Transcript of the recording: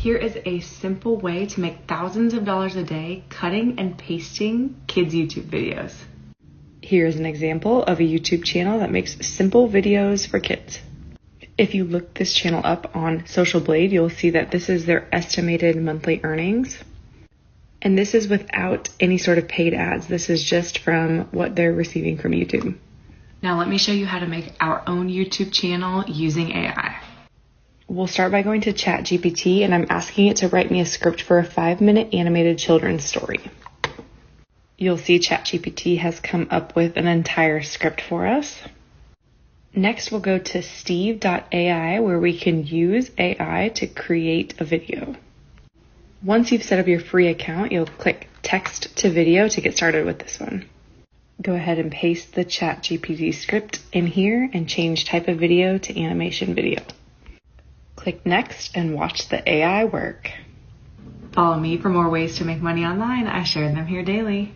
Here is a simple way to make thousands of dollars a day cutting and pasting kids' YouTube videos. Here's an example of a YouTube channel that makes simple videos for kids. If you look this channel up on Social Blade, you'll see that this is their estimated monthly earnings. And this is without any sort of paid ads. This is just from what they're receiving from YouTube. Now let me show you how to make our own YouTube channel using AI. We'll start by going to ChatGPT, and I'm asking it to write me a script for a 5-minute animated children's story. You'll see ChatGPT has come up with an entire script for us. Next, we'll go to steve.ai, where we can use AI to create a video. Once you've set up your free account, you'll click text to video to get started with this one. Go ahead and paste the ChatGPT script in here and change type of video to animation video. Click next and watch the AI work. Follow me for more ways to make money online. I share them here daily.